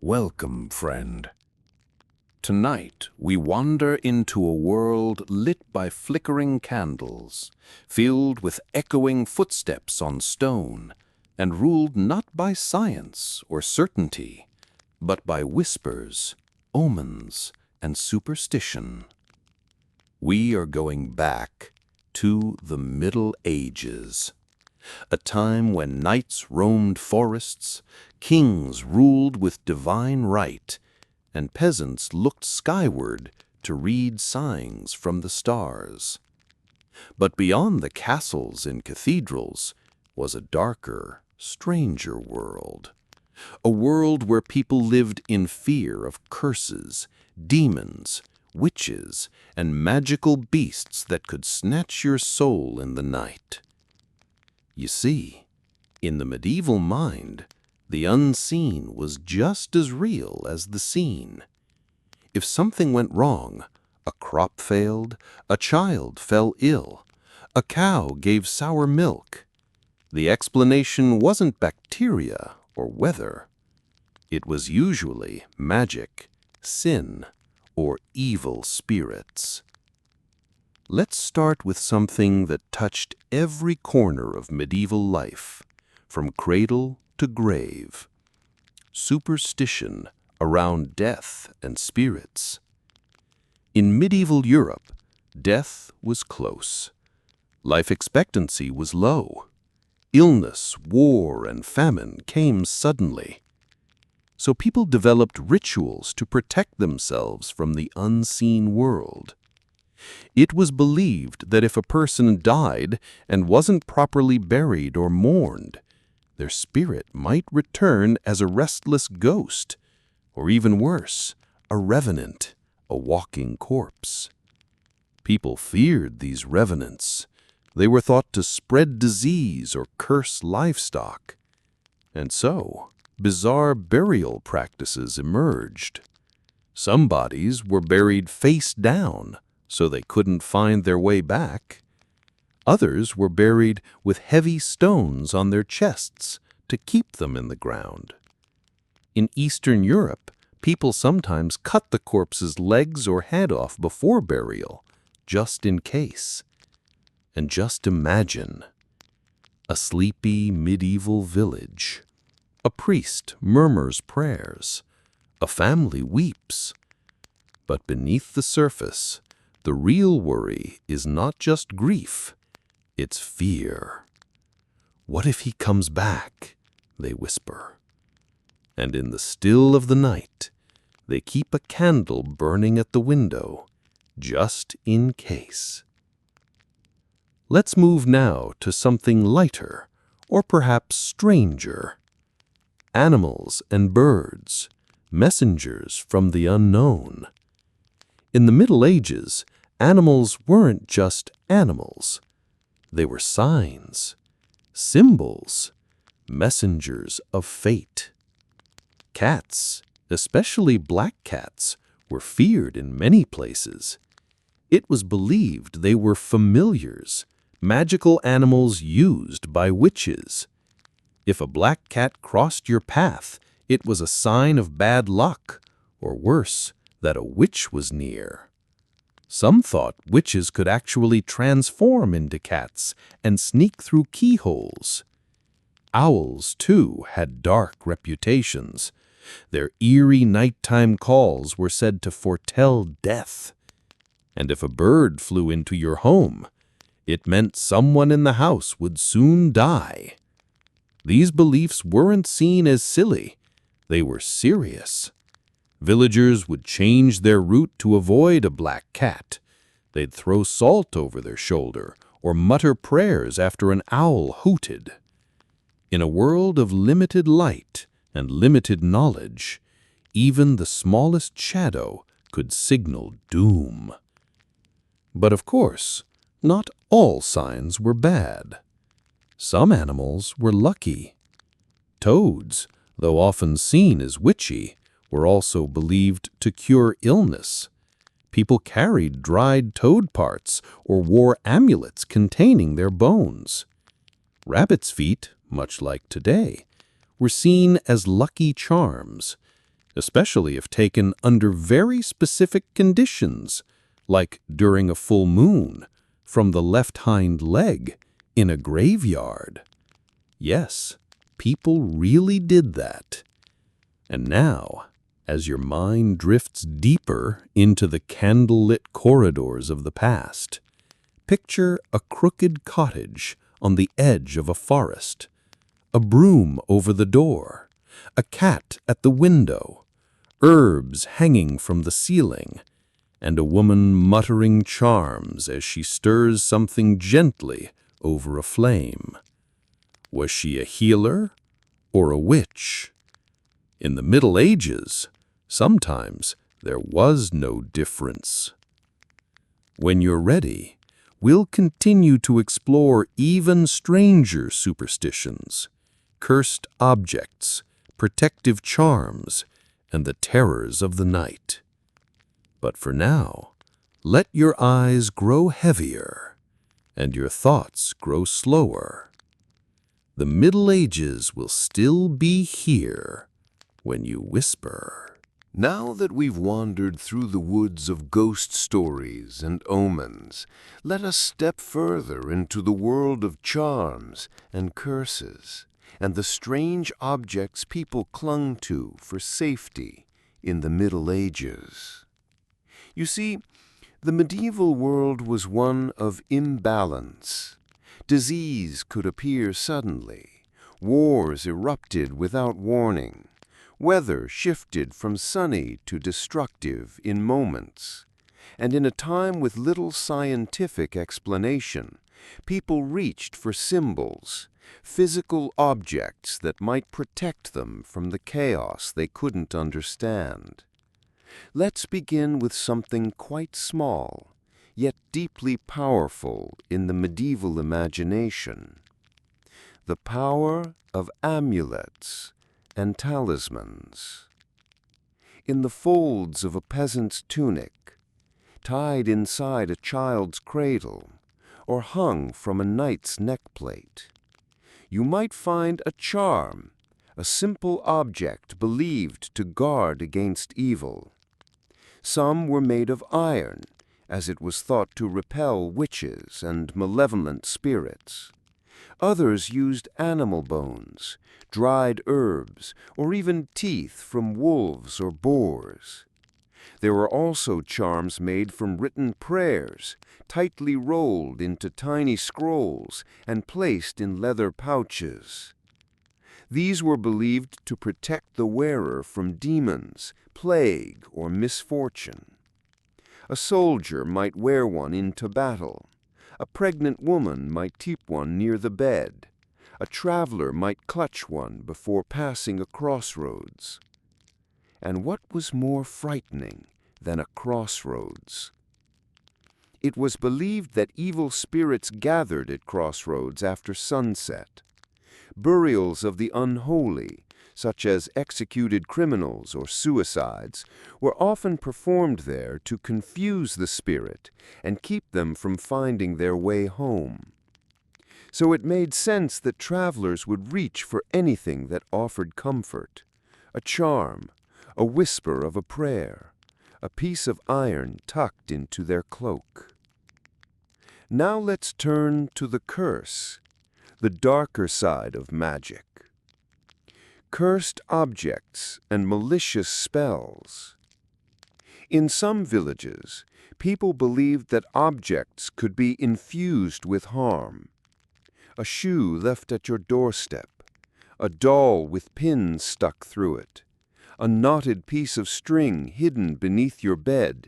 Welcome, friend. Tonight, we wander into a world lit by flickering candles, filled with echoing footsteps on stone, and ruled not by science or certainty, but by whispers, omens, and superstition. We are going back to the Middle Ages, a time when knights roamed forests, kings ruled with divine right, and peasants looked skyward to read signs from the stars. But beyond the castles and cathedrals was a darker, stranger world. A world where people lived in fear of curses, demons, witches, and magical beasts that could snatch your soul in the night. You see, in the medieval mind, the unseen was just as real as the seen. If something went wrong, a crop failed, a child fell ill, a cow gave sour milk, the explanation wasn't bacteria or weather. It was usually magic, sin, or evil spirits. Let's start with something that touched every corner of medieval life, from cradle to grave. Superstition around death and spirits. In medieval Europe, death was close. Life expectancy was low. Illness, war, and famine came suddenly. So people developed rituals to protect themselves from the unseen world. It was believed that if a person died and wasn't properly buried or mourned, their spirit might return as a restless ghost, or even worse, a revenant, a walking corpse. People feared these revenants. They were thought to spread disease or curse livestock. And so, bizarre burial practices emerged. Some bodies were buried face down, so they couldn't find their way back. Others were buried with heavy stones on their chests to keep them in the ground. In Eastern Europe, people sometimes cut the corpse's legs or head off before burial, just in case. And just imagine a sleepy medieval village. A priest murmurs prayers. A family weeps. But beneath the surface, the real worry is not just grief, it's fear. What if he comes back? They whisper. And in the still of the night, they keep a candle burning at the window, just in case. Let's move now to something lighter, or perhaps stranger. Animals and birds, messengers from the unknown. In the Middle Ages, animals weren't just animals. They were signs, symbols, messengers of fate. Cats, especially black cats, were feared in many places. It was believed they were familiars, magical animals used by witches. If a black cat crossed your path, it was a sign of bad luck, or worse, that a witch was near. Some thought witches could actually transform into cats and sneak through keyholes. Owls, too, had dark reputations. Their eerie nighttime calls were said to foretell death. And if a bird flew into your home, it meant someone in the house would soon die. These beliefs weren't seen as silly. They were serious. Villagers would change their route to avoid a black cat. They'd throw salt over their shoulder or mutter prayers after an owl hooted. In a world of limited light and limited knowledge, even the smallest shadow could signal doom. But of course, not all signs were bad. Some animals were lucky. Toads, though often seen as witchy, were also believed to cure illness. People carried dried toad parts or wore amulets containing their bones. Rabbit's feet, much like today, were seen as lucky charms, especially if taken under very specific conditions, like during a full moon, from the left hind leg, in a graveyard. Yes, people really did that. And now, as your mind drifts deeper into the candlelit corridors of the past, picture a crooked cottage on the edge of a forest, a broom over the door, a cat at the window, herbs hanging from the ceiling, and a woman muttering charms as she stirs something gently over a flame. Was she a healer or a witch? In the Middle Ages, sometimes there was no difference. When you're ready, we'll continue to explore even stranger superstitions, cursed objects, protective charms, and the terrors of the night. But for now, let your eyes grow heavier and your thoughts grow slower. The Middle Ages will still be here when you whisper. Now that we've wandered through the woods of ghost stories and omens, let us step further into the world of charms and curses, and the strange objects people clung to for safety in the Middle Ages. You see, the medieval world was one of imbalance. Disease could appear suddenly, wars erupted without warning, weather shifted from sunny to destructive in moments, and in a time with little scientific explanation, people reached for symbols, physical objects that might protect them from the chaos they couldn't understand. Let's begin with something quite small, yet deeply powerful in the medieval imagination: the power of amulets and talismans. In the folds of a peasant's tunic, tied inside a child's cradle, or hung from a knight's neckplate, you might find a charm, a simple object believed to guard against evil. Some were made of iron, as it was thought to repel witches and malevolent spirits. Others used animal bones, dried herbs, or even teeth from wolves or boars. There were also charms made from written prayers, tightly rolled into tiny scrolls and placed in leather pouches. These were believed to protect the wearer from demons, plague, or misfortune. A soldier might wear one into battle. A pregnant woman might keep one near the bed. A traveler might clutch one before passing a crossroads. And what was more frightening than a crossroads? It was believed that evil spirits gathered at crossroads after sunset. Burials of the unholy, such as executed criminals or suicides, were often performed there to confuse the spirit and keep them from finding their way home. So it made sense that travelers would reach for anything that offered comfort: a charm, a whisper of a prayer, a piece of iron tucked into their cloak. Now let's turn to the curse, the darker side of magic. Cursed objects and malicious spells. In some villages, people believed that objects could be infused with harm. A shoe left at your doorstep, a doll with pins stuck through it, a knotted piece of string hidden beneath your bed,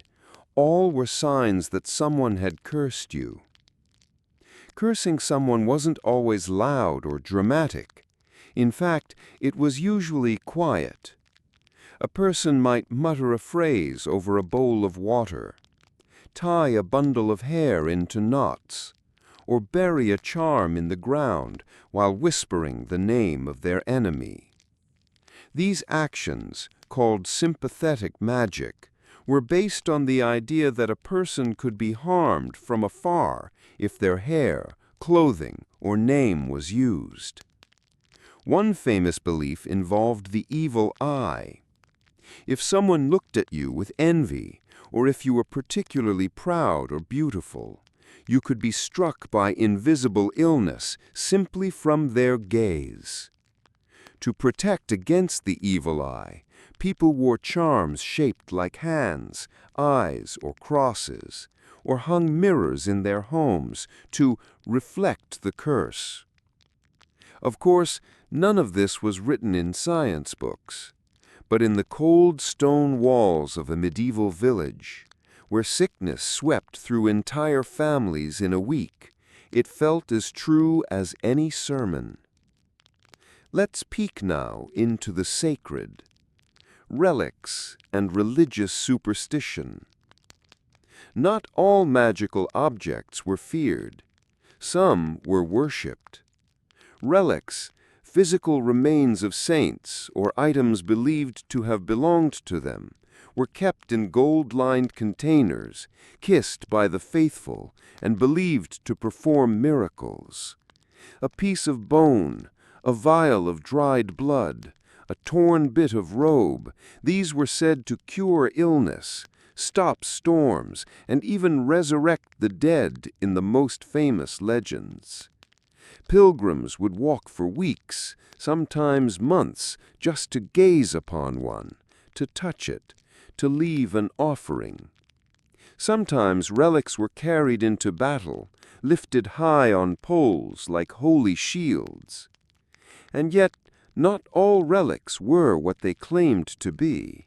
all were signs that someone had cursed you. Cursing someone wasn't always loud or dramatic. In fact, it was usually quiet. A person might mutter a phrase over a bowl of water, tie a bundle of hair into knots, or bury a charm in the ground while whispering the name of their enemy. These actions, called sympathetic magic, were based on the idea that a person could be harmed from afar if their hair, clothing, or name was used. One famous belief involved the evil eye. If someone looked at you with envy, or if you were particularly proud or beautiful, you could be struck by invisible illness simply from their gaze. To protect against the evil eye, people wore charms shaped like hands, eyes, or crosses, or hung mirrors in their homes to reflect the curse. Of course, none of this was written in science books, but in the cold stone walls of a medieval village, where sickness swept through entire families in a week, it felt as true as any sermon. Let's peek now into the sacred, relics and religious superstition. Not all magical objects were feared. Some were worshipped. Relics, physical remains of saints or items believed to have belonged to them, were kept in gold-lined containers, kissed by the faithful and believed to perform miracles. A piece of bone, a vial of dried blood, a torn bit of robe, these were said to cure illness, stop storms, and even resurrect the dead in the most famous legends. Pilgrims would walk for weeks, sometimes months, just to gaze upon one, to touch it, to leave an offering. Sometimes relics were carried into battle, lifted high on poles like holy shields. And yet, not all relics were what they claimed to be.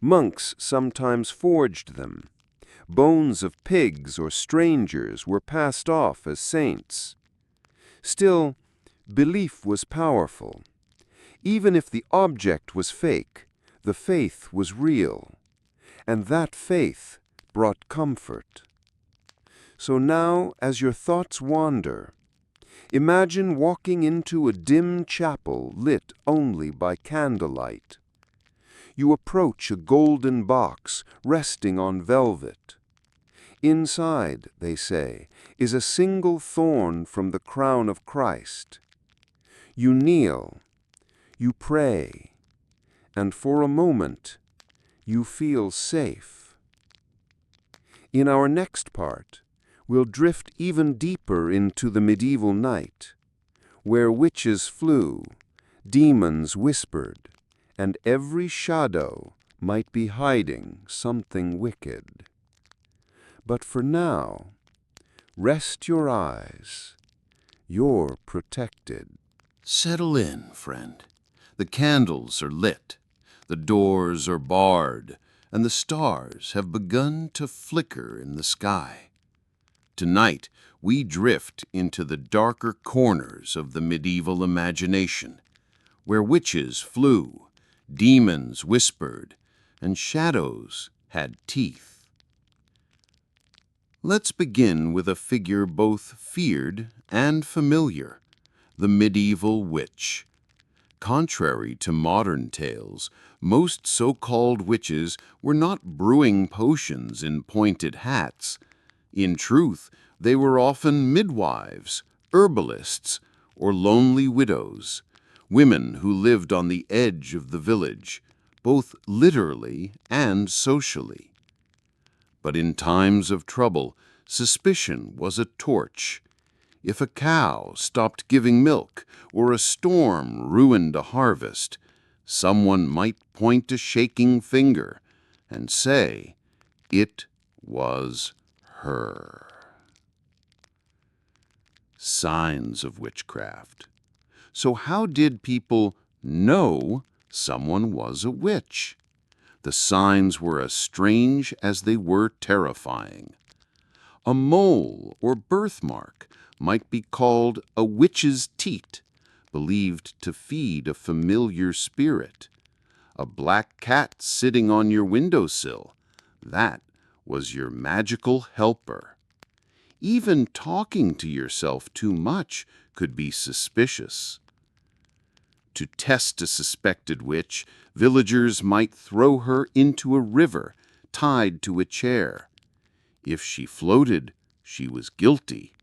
Monks sometimes forged them. Bones of pigs or strangers were passed off as saints. Still, belief was powerful. Even if the object was fake, the faith was real. And that faith brought comfort. So now, as your thoughts wander, imagine walking into a dim chapel lit only by candlelight. You approach a golden box resting on velvet. Inside, they say, is a single thorn from the crown of Christ. You kneel, you pray, and for a moment, you feel safe. In our next part, we'll drift even deeper into the medieval night, where witches flew, demons whispered, and every shadow might be hiding something wicked. But for now, rest your eyes. You're protected. Settle in, friend. The candles are lit, the doors are barred, and the stars have begun to flicker in the sky. Tonight, we drift into the darker corners of the medieval imagination, where witches flew, demons whispered, and shadows had teeth. Let's begin with a figure both feared and familiar, the medieval witch. Contrary to modern tales, most so-called witches were not brewing potions in pointed hats. In truth, they were often midwives, herbalists, or lonely widows, women who lived on the edge of the village, both literally and socially. But in times of trouble, suspicion was a torch. If a cow stopped giving milk or a storm ruined a harvest, someone might point a shaking finger and say, "It was her." Signs of witchcraft. So how did people know someone was a witch? The signs were as strange as they were terrifying. A mole or birthmark might be called a witch's teat, believed to feed a familiar spirit. A black cat sitting on your windowsill, that was your magical helper. Even talking to yourself too much could be suspicious. To test a suspected witch, villagers might throw her into a river tied to a chair. If she floated, she was guilty,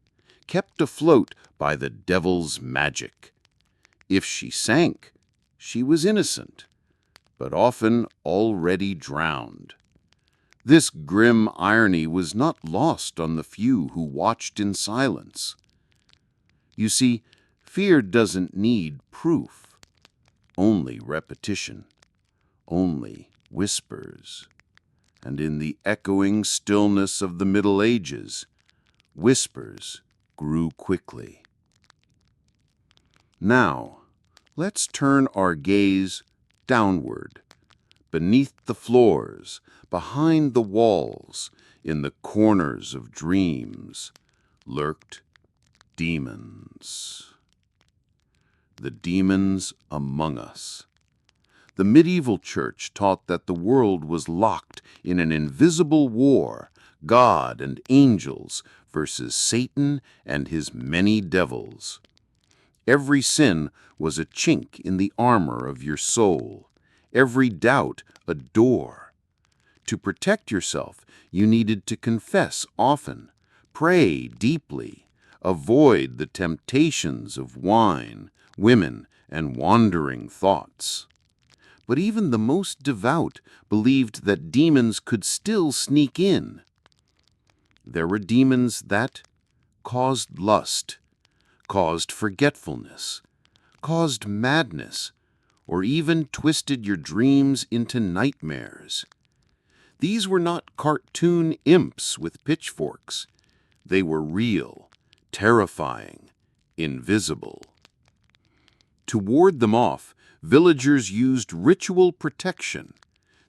kept afloat by the devil's magic. If she sank, she was innocent. but often already drowned. This grim irony was not lost on the few who watched in silence. You see, fear doesn't need proof, only repetition, only whispers. And in the echoing stillness of the Middle Ages, whispers grew quickly. Now, let's turn our gaze downward, beneath the floors, behind the walls, in the corners of dreams, lurked demons. The demons among us. The medieval church taught that the world was locked in an invisible war, God and angels versus Satan and his many devils. Every sin was a chink in the armor of your soul, every doubt a door. To protect yourself, you needed to confess often, pray deeply, avoid the temptations of wine, women, and wandering thoughts. But even the most devout believed that demons could still sneak in. There were demons that caused lust, caused forgetfulness, caused madness, or even twisted your dreams into nightmares. These were not cartoon imps with pitchforks. They were real, terrifying, invisible. To ward them off, villagers used ritual protection.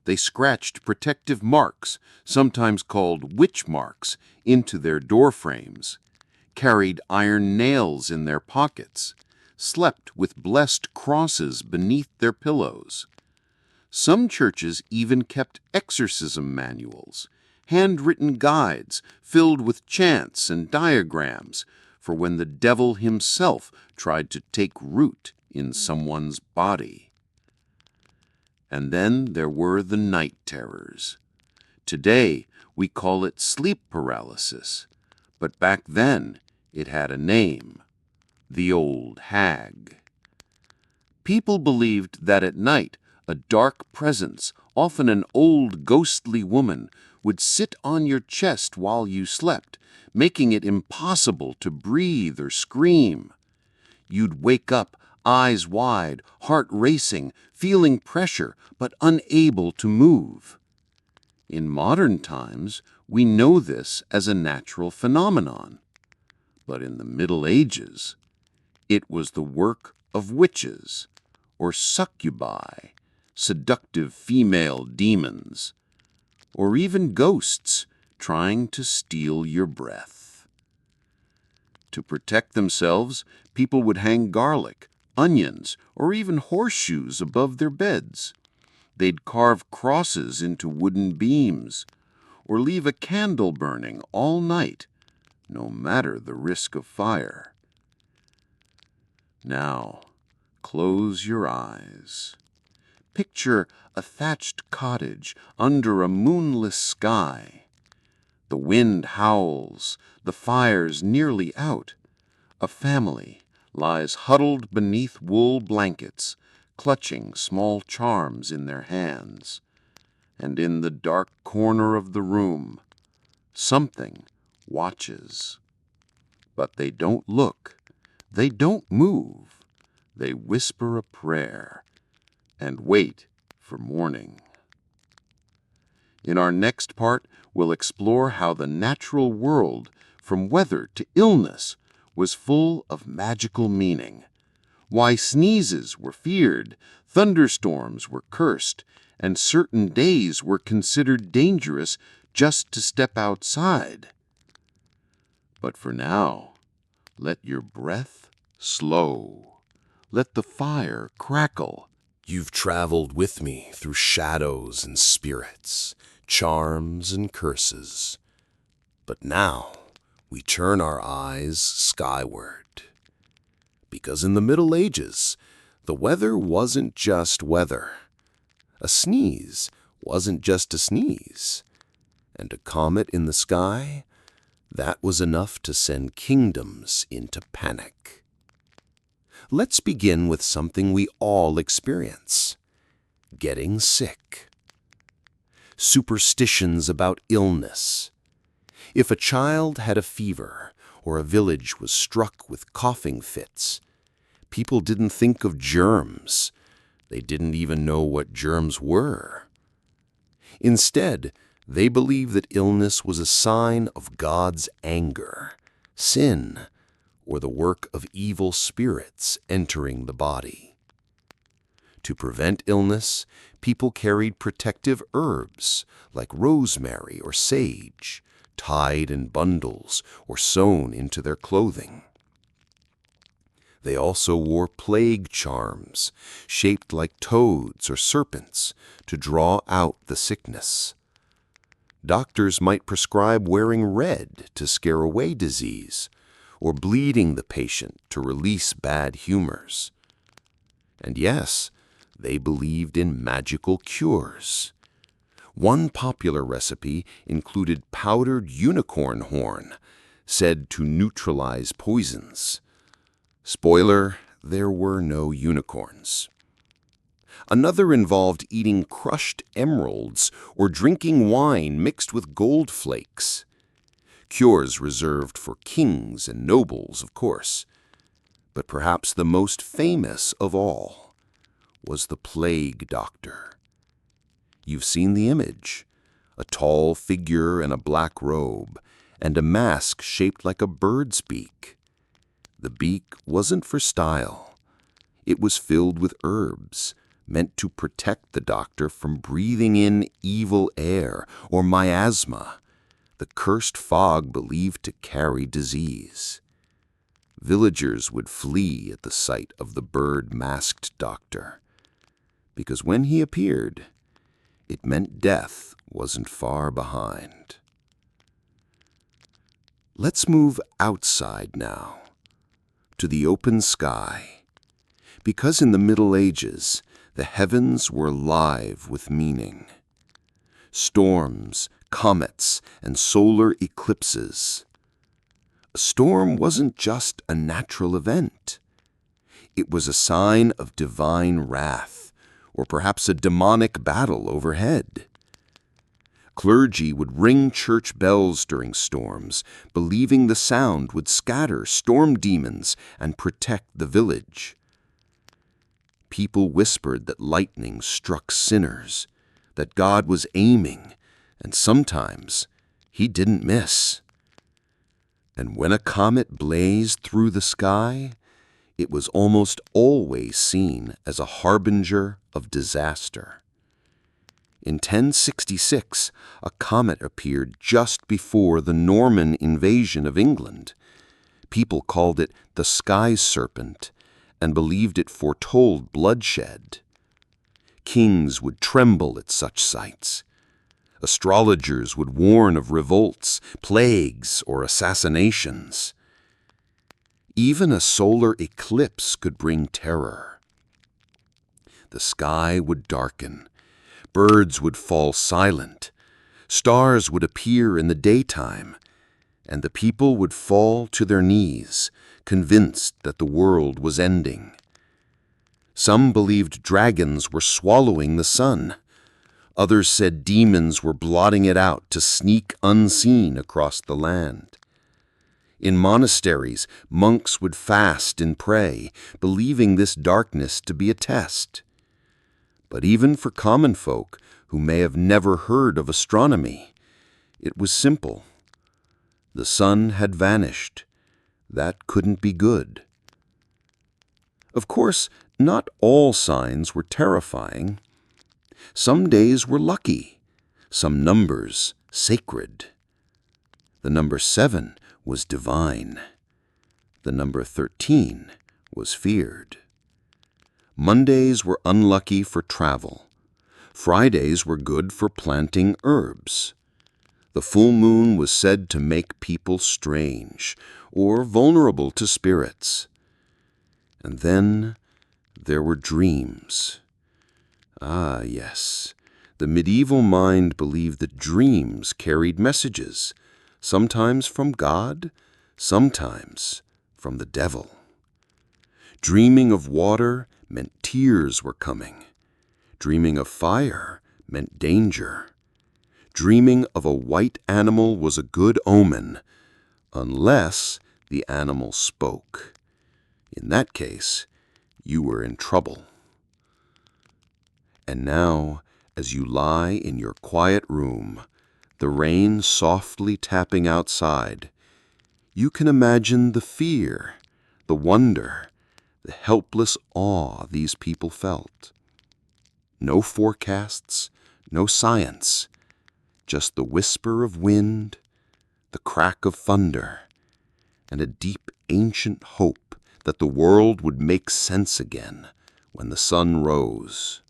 They scratched protective marks, sometimes called witch marks, into their doorframes, carried iron nails in their pockets, slept with blessed crosses beneath their pillows. Some churches even kept exorcism manuals, handwritten guides filled with chants and diagrams for when the devil himself tried to take root in someone's body. And then there were the night terrors. Today, we call it sleep paralysis, but back then it had a name, the old hag. People believed that at night a dark presence, often an old ghostly woman, would sit on your chest while you slept, making it impossible to breathe or scream. You'd wake up, eyes wide, heart racing, feeling pressure, but unable to move. In modern times, we know this as a natural phenomenon. But in the Middle Ages, it was the work of witches, or succubi, seductive female demons, or even ghosts trying to steal your breath. To protect themselves, people would hang garlic, onions, or even horseshoes above their beds. They'd carve crosses into wooden beams, or leave a candle burning all night, no matter the risk of fire. Now, close your eyes. Picture a thatched cottage under a moonless sky. The wind howls, the fire's nearly out. A family lies huddled beneath wool blankets, clutching small charms in their hands. And in the dark corner of the room, something watches. But they don't look, they don't move. They whisper a prayer and wait for morning. In our next part, we'll explore how the natural world, from weather to illness, was full of magical meaning. Why sneezes were feared, thunderstorms were cursed, and certain days were considered dangerous just to step outside. But for now, let your breath slow. Let the fire crackle. You've traveled with me through shadows and spirits, charms and curses. But now we turn our eyes skyward. Because in the Middle Ages, the weather wasn't just weather. A sneeze wasn't just a sneeze. And a comet in the sky, that was enough to send kingdoms into panic. Let's begin with something we all experience. getting sick. Superstitions about illness. If a child had a fever or a village was struck with coughing fits, people didn't think of germs. They didn't even know what germs were. Instead, they believed that illness was a sign of God's anger, sin, or the work of evil spirits entering the body. To prevent illness, people carried protective herbs like rosemary or sage, tied in bundles or sewn into their clothing. They also wore plague charms, shaped like toads or serpents, to draw out the sickness. Doctors might prescribe wearing red to scare away disease, or bleeding the patient to release bad humors. And yes, they believed in magical cures. One popular recipe included powdered unicorn horn, said to neutralize poisons. Spoiler, there were no unicorns. Another involved eating crushed emeralds or drinking wine mixed with gold flakes. Cures reserved for kings and nobles, of course. But perhaps the most famous of all was the plague doctor. You've seen the image: a tall figure in a black robe and a mask shaped like a bird's beak. The beak wasn't for style. It was filled with herbs, meant to protect the doctor from breathing in evil air or miasma, the cursed fog believed to carry disease. Villagers would flee at the sight of the bird-masked doctor, because when he appeared, it meant death wasn't far behind. Let's move outside now, to the open sky, because in the Middle Ages, the heavens were alive with meaning. Storms, comets, and solar eclipses. A storm wasn't just a natural event. It was a sign of divine wrath, or perhaps a demonic battle overhead. Clergy would ring church bells during storms, believing the sound would scatter storm demons and protect the village. People whispered that lightning struck sinners, that God was aiming, and sometimes he didn't miss. And when a comet blazed through the sky, it was almost always seen as a harbinger of disaster. In 1066, a comet appeared just before the Norman invasion of England. People called it the Sky Serpent and believed it foretold bloodshed. Kings would tremble at such sights. Astrologers would warn of revolts, plagues, or assassinations. Even a solar eclipse could bring terror. The sky would darken. Birds would fall silent. Stars would appear in the daytime, and the people would fall to their knees, convinced that the world was ending. Some believed dragons were swallowing the sun. Others said demons were blotting it out to sneak unseen across the land. In monasteries, monks would fast and pray, believing this darkness to be a test. But even for common folk who may have never heard of astronomy, it was simple. The sun had vanished. That couldn't be good. Of course, not all signs were terrifying. Some days were lucky, some numbers sacred. The number 7 was divine. The number 13 was feared. Mondays were unlucky for travel. Fridays were good for planting herbs. The full moon was said to make people strange or vulnerable to spirits. And then there were dreams. Ah, yes, the medieval mind believed that dreams carried messages, sometimes from God, sometimes from the devil. Dreaming of water meant tears were coming. Dreaming of fire meant danger. Dreaming of a white animal was a good omen, unless the animal spoke. In that case, you were in trouble. And now, as you lie in your quiet room, the rain softly tapping outside, you can imagine the fear, the wonder, the helpless awe these people felt. No forecasts, no science, just the whisper of wind, the crack of thunder, and a deep ancient hope that the world would make sense again when the sun rose.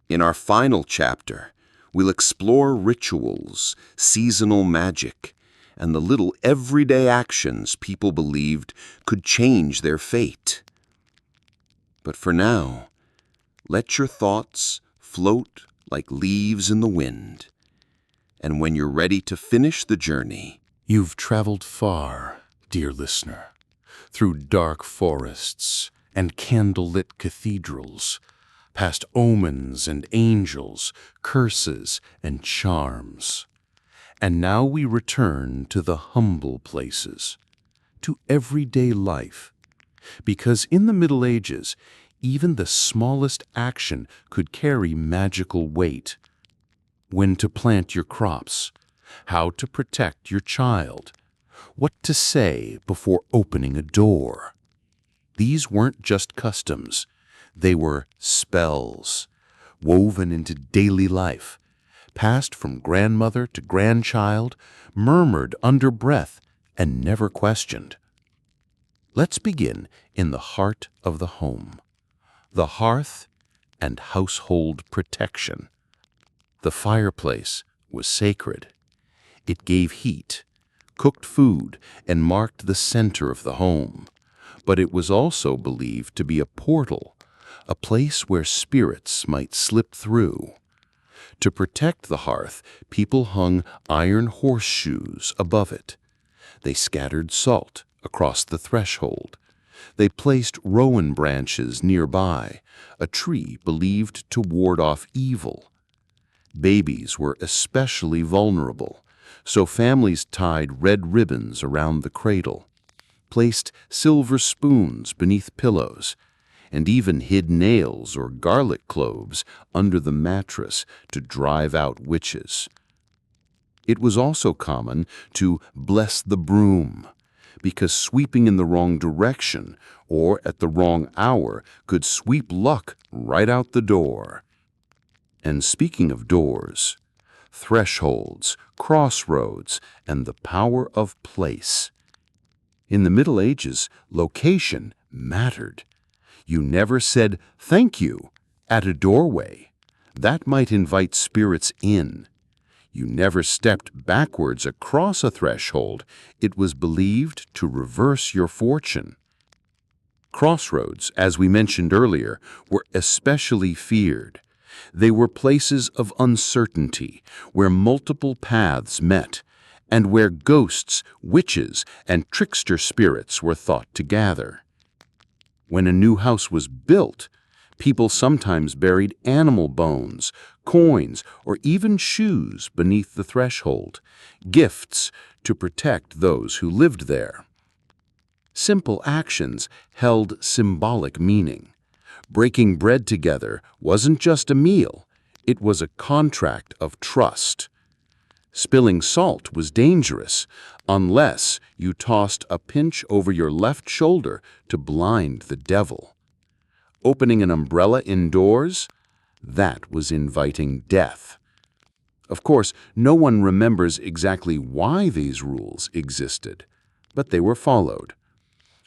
In our final chapter, we'll explore rituals, seasonal magic, and the little everyday actions people believed could change their fate. But for now, let your thoughts float like leaves in the wind. And when you're ready to finish the journey, You've traveled far, dear listener, through dark forests and candlelit cathedrals, past omens and angels, curses and charms. And now we return to the humble places, to everyday life, because in the Middle Ages, even the smallest action could carry magical weight. When to plant your crops, how to protect your child, what to say before opening a door. These weren't just customs, they were spells, woven into daily life, passed from grandmother to grandchild, murmured under breath, and never questioned. Let's begin in the heart of the home, the hearth and household protection. The fireplace was sacred. It gave heat, cooked food, and marked the center of the home. But it was also believed to be a portal, a place where spirits might slip through. To protect the hearth, people hung iron horseshoes above it. They scattered salt across the threshold. They placed rowan branches nearby, a tree believed to ward off evil. Babies were especially vulnerable, so families tied red ribbons around the cradle, placed silver spoons beneath pillows, and even hid nails or garlic cloves under the mattress to drive out witches. It was also common to bless the broom, because sweeping in the wrong direction or at the wrong hour could sweep luck right out the door. And speaking of doors, thresholds, crossroads, and the power of place. In the Middle Ages, location mattered. You never said "thank you" at a doorway. That might invite spirits in. You never stepped backwards across a threshold. It was believed to reverse your fortune. Crossroads, as we mentioned earlier, were especially feared. They were places of uncertainty, where multiple paths met, and where ghosts, witches, and trickster spirits were thought to gather. When a new house was built, people sometimes buried animal bones, coins, or even shoes beneath the threshold, gifts to protect those who lived there. Simple actions held symbolic meaning. Breaking bread together wasn't just a meal, it was a contract of trust. Spilling salt was dangerous unless you tossed a pinch over your left shoulder to blind the devil. Opening an umbrella indoors? That was inviting death. Of course, no one remembers exactly why these rules existed, but they were followed.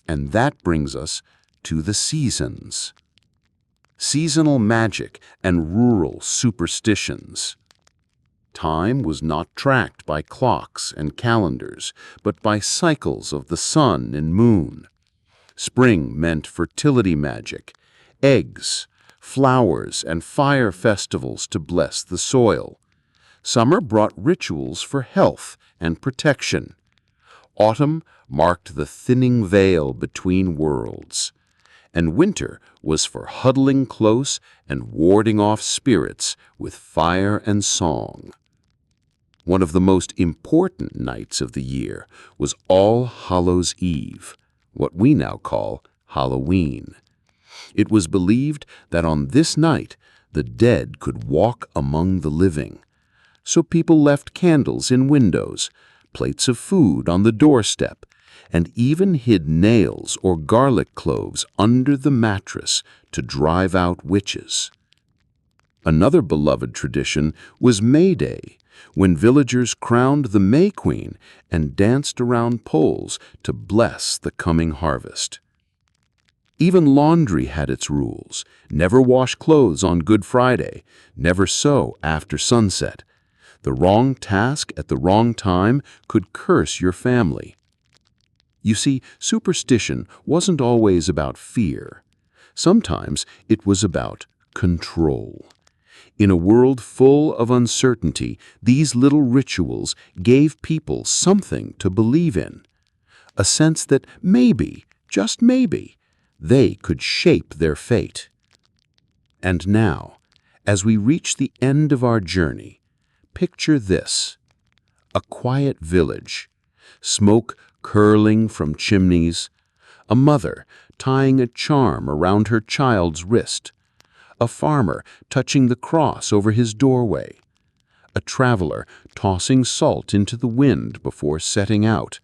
And that brings us to the seasons. Seasonal magic and rural superstitions. Time was not tracked by clocks and calendars, but by cycles of the sun and moon. Spring meant fertility magic, eggs, flowers, and fire festivals to bless the soil. Summer brought rituals for health and protection. Autumn marked the thinning veil between worlds. and winter was for huddling close and warding off spirits with fire and song. One of the most important nights of the year was All Hallows' Eve, what we now call Halloween. It was believed that on this night the dead could walk among the living. So people left candles in windows, plates of food on the doorstep, and even hid nails or garlic cloves under the mattress to drive out witches. Another beloved tradition was May Day, when villagers crowned the May Queen and danced around poles to bless the coming harvest. Even laundry had its rules. Never wash clothes on Good Friday, never sew after sunset. The wrong task at the wrong time could curse your family. You see, superstition wasn't always about fear. Sometimes it was about control. In a world full of uncertainty, these little rituals gave people something to believe in. A sense that maybe, just maybe, they could shape their fate. And now, as we reach the end of our journey, picture this: a quiet village, smoke curling from chimneys, a mother tying a charm around her child's wrist, a farmer touching the cross over his doorway, a traveler tossing salt into the wind before setting out.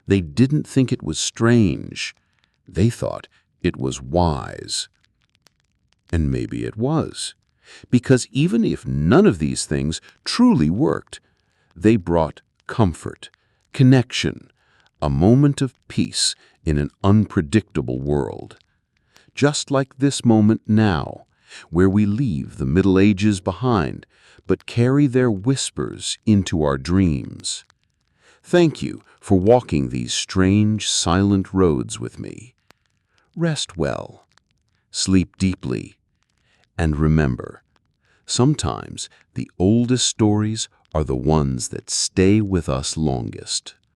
They didn't think it was strange. They thought it was wise. And maybe it was, because even if none of these things truly worked, they brought comfort, connection, a moment of peace in an unpredictable world. Just like this moment now, where we leave the Middle Ages behind, but carry their whispers into our dreams. Thank you for walking these strange, silent roads with me. Rest well, sleep deeply, and remember, sometimes the oldest stories are the ones that stay with us longest.